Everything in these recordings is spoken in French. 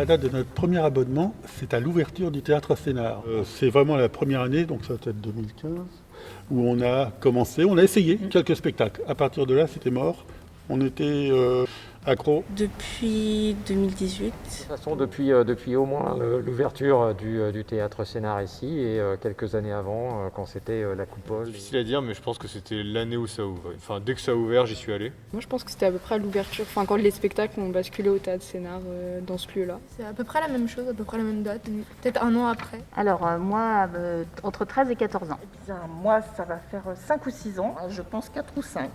la date de notre premier abonnement, c'est à l'ouverture du Théâtre Sénart. C'est vraiment la première année, donc ça va être 2015, où on a commencé, on a essayé quelques spectacles. À partir de là, c'était mort. On était accro. Depuis 2018. De toute façon, depuis au moins l'ouverture du Théâtre Sénart ici et quelques années avant, quand c'était la Coupole. Difficile à dire, mais je pense que c'était l'année où ça ouvre. Enfin, dès que ça a ouvert, j'y suis allé. Moi, je pense que c'était à peu près à l'ouverture, enfin quand les spectacles ont basculé au Théâtre Sénart dans ce lieu-là. C'est à peu près la même chose, à peu près la même date, peut-être un an après. Alors moi, entre 13 et 14 ans. Eh bien, moi, ça va faire 5 ou 6 ans, je pense 4 ou 5.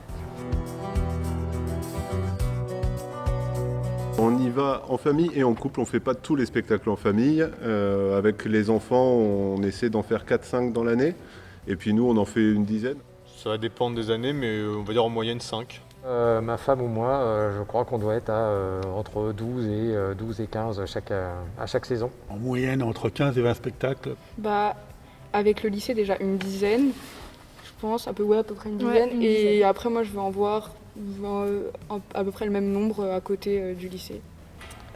On y va en famille et en couple, on ne fait pas tous les spectacles en famille. Avec les enfants, on essaie d'en faire 4-5 dans l'année. Et puis nous, on en fait une dizaine. Ça va dépendre des années, mais on va dire en moyenne 5. Ma femme ou moi, je crois qu'on doit être à entre 12 et 15 à chaque saison. En moyenne, entre 15 et 20 spectacles. Bah, avec le lycée, déjà une dizaine, je pense, à peu près une dizaine. Ouais, une et dizaine. après, moi, je vais en voir à peu près le même nombre à côté du lycée.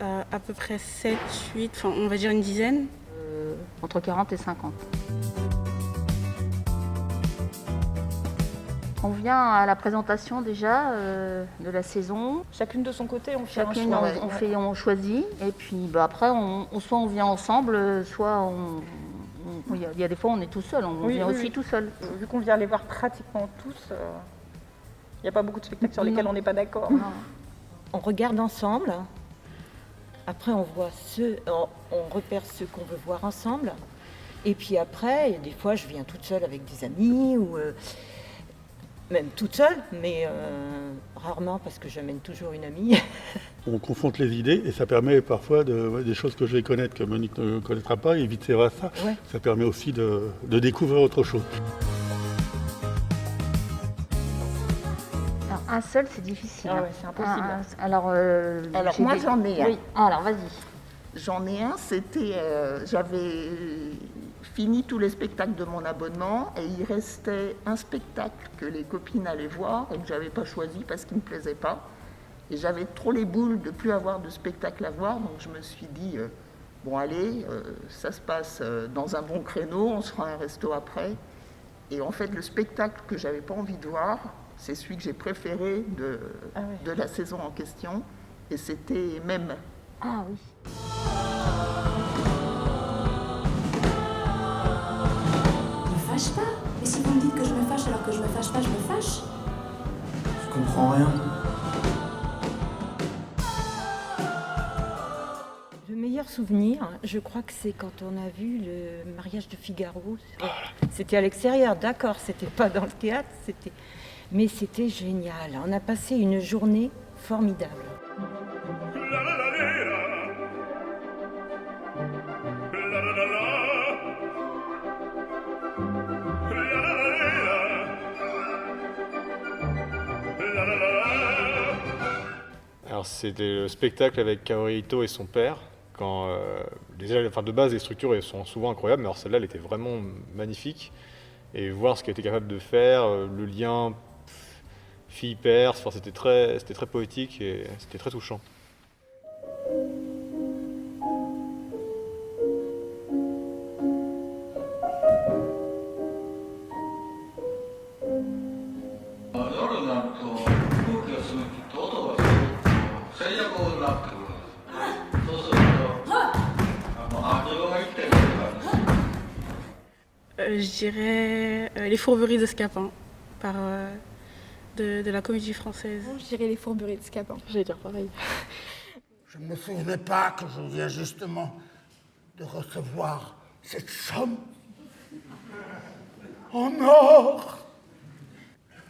À peu près 7, 8, enfin on va dire une dizaine. Entre 40 et 50. On vient à la présentation déjà de la saison. Chacune de son côté, on fait un Chacune, choix. on choisit. Et puis après, soit on vient ensemble, soit il y a des fois on est tout seul, on vient aussi tout seul. Vu qu'on vient les voir pratiquement tous, il n'y a pas beaucoup de spectacles sur lesquels on n'est pas d'accord. On regarde ensemble. Après, on repère ceux qu'on veut voir ensemble. Et puis après, des fois, je viens toute seule avec des amis ou même toute seule, mais rarement parce que j'amène toujours une amie. On confronte les idées et ça permet parfois des choses que je vais connaître que Monique ne connaîtra pas et vice versa. Ouais. Ça permet aussi de découvrir autre chose. Alors, un seul, c'est difficile. Ah ouais, c'est impossible. Alors moi, j'en ai un. Oui. Alors, vas-y. J'en ai un, c'était... j'avais fini tous les spectacles de mon abonnement et il restait un spectacle que les copines allaient voir et que je n'avais pas choisi parce qu'il ne me plaisait pas. Et j'avais trop les boules de ne plus avoir de spectacle à voir, donc je me suis dit, bon allez, ça se passe dans un bon créneau, on se fera un resto après. Et en fait, le spectacle que j'avais pas envie de voir, c'est celui que j'ai préféré de la saison en question, et c'était Même. Ah oui. Ne fâche pas. Mais si vous me dites que je me fâche alors que je me fâche pas, je me fâche. Je comprends rien. Le meilleur souvenir, je crois que c'est quand on a vu le mariage de Figaro. C'était à l'extérieur, d'accord, c'était pas dans le théâtre, mais c'était génial. On a passé une journée formidable. Alors c'était le spectacle avec Kaori Ito et son père. De base, les structures elles sont souvent incroyables, mais alors celle-là, elle était vraiment magnifique. Et voir ce qu'elle était capable de faire, le lien fille-père, c'était très poétique et c'était très touchant. Je dirais Les Fourberies de Scapin, de la Comédie Française. Je dirais Les Fourberies de Scapin. J'allais dire pareil. Je ne me souvenais pas que je viens justement de recevoir cette somme en or.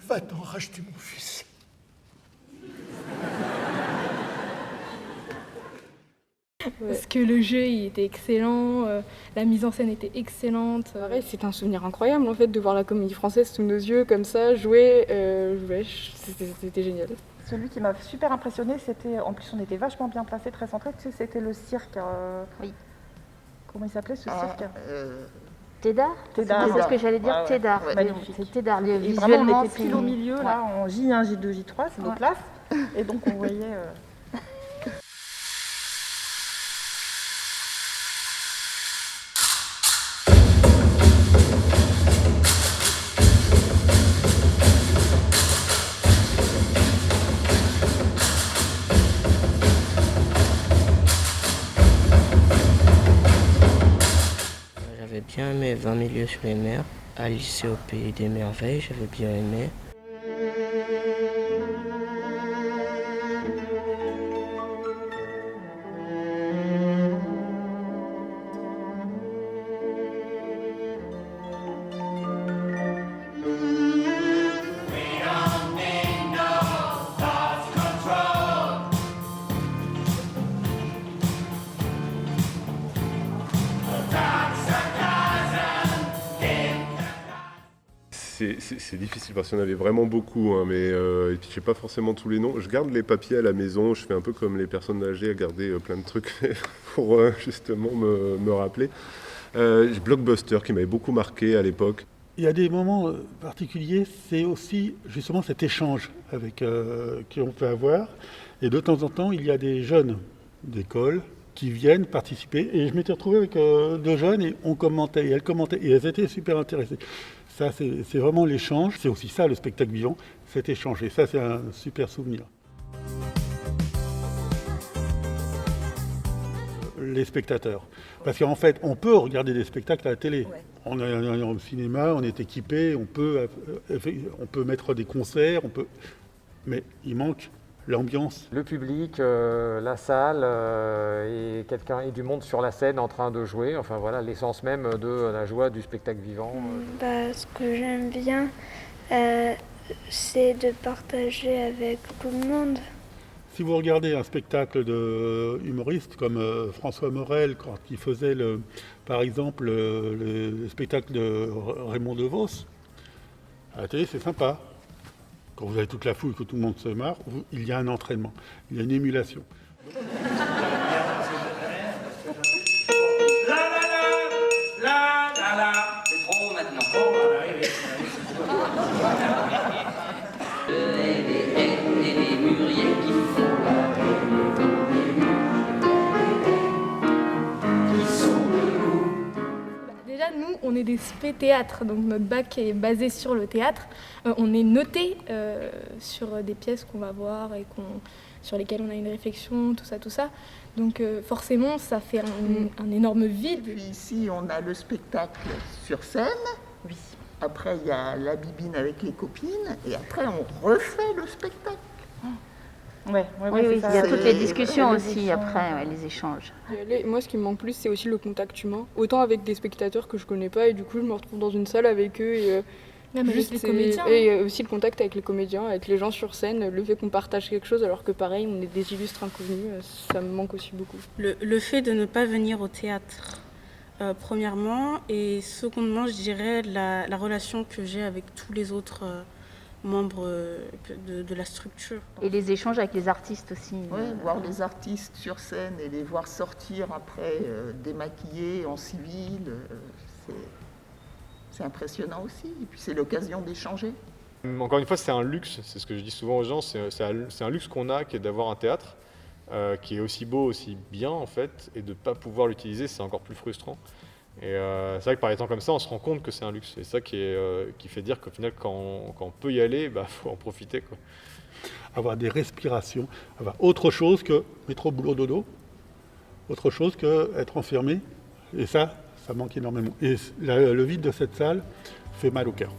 Va-t'en racheter mon fils. Parce que le jeu il était excellent, la mise en scène était excellente. Pareil, c'était un souvenir incroyable en fait de voir la Comédie Française sous nos yeux comme ça, jouer, c'était génial. Celui qui m'a super impressionnée, c'était, en plus on était vachement bien placés, très centrés, tu sais, c'était le cirque. Oui. Comment il s'appelait ce cirque Tédard. C'est ce que j'allais dire, Tédard. C'est Tédard. Et vraiment, on était pile au milieu, là, en J1, J2, J3, c'est nos places. Et donc on voyait... Milieu sur les mers. Alice au Pays des Merveilles, j'avais bien aimé. C'est difficile parce qu'il y en avait vraiment beaucoup, hein, mais et puis je sais pas forcément tous les noms. Je garde les papiers à la maison, je fais un peu comme les personnes âgées à garder plein de trucs pour justement me rappeler. Blockbuster qui m'avait beaucoup marqué à l'époque. Il y a des moments particuliers, c'est aussi justement cet échange avec qui on peut avoir. Et de temps en temps, il y a des jeunes d'école qui viennent participer. Et je m'étais retrouvé avec 2 jeunes et on commentait, et elles commentaient, et elles étaient super intéressées. Ça, c'est vraiment l'échange. C'est aussi ça, le spectacle vivant, cet échange. Et ça, c'est un super souvenir. Les spectateurs. Parce qu'en fait, on peut regarder des spectacles à la télé. Ouais. On est au cinéma, on est équipé, on peut mettre des concerts, mais il manque l'ambiance. Le public, la salle et du monde sur la scène en train de jouer. Enfin voilà, l'essence même de la joie du spectacle vivant. Ce que j'aime bien, c'est de partager avec tout le monde. Si vous regardez un spectacle de humoriste comme François Morel, quand il faisait par exemple le spectacle de Raymond DeVos, à la télé c'est sympa. Quand vous avez toute la foule, que tout le monde se marre, il y a un entraînement, il y a une émulation. C'est trop maintenant. Les mûriers qui Déjà, nous, on est des spé-théâtres, donc notre bac est basé sur le théâtre. On est noté sur des pièces qu'on va voir et sur lesquelles on a une réflexion, tout ça. Donc forcément, ça fait un énorme vide. Puis ici, on a le spectacle sur scène. Oui. Après, il y a la bibine avec les copines. Et après, on refait le spectacle. Oui, il y a toutes les discussions aussi après, les échanges. Moi, ce qui me manque plus, c'est aussi le contact humain. Autant avec des spectateurs que je connais pas, et du coup, je me retrouve dans une salle avec eux. Et, même avec les comédiens. Et aussi le contact avec les comédiens, avec les gens sur scène, le fait qu'on partage quelque chose, alors que pareil, on est des illustres inconnus, ça me manque aussi beaucoup. Le fait de ne pas venir au théâtre, premièrement, et secondement, je dirais la relation que j'ai avec tous les autres membres de la structure. Et les échanges avec les artistes aussi. Oui, voir les artistes sur scène et les voir sortir après démaquillés en civil, c'est impressionnant aussi. Et puis c'est l'occasion d'échanger. Encore une fois, c'est un luxe, c'est ce que je dis souvent aux gens, c'est un luxe qu'on a qui est d'avoir un théâtre qui est aussi beau, aussi bien en fait, et de ne pas pouvoir l'utiliser, c'est encore plus frustrant. Et c'est vrai que par les temps comme ça, on se rend compte que c'est un luxe. Et c'est ça qui fait dire qu'au final, quand on peut y aller, faut en profiter, quoi. Avoir des respirations, avoir autre chose que métro, boulot, dodo, autre chose qu'être enfermé. Et ça manque énormément. Et le vide de cette salle fait mal au cœur.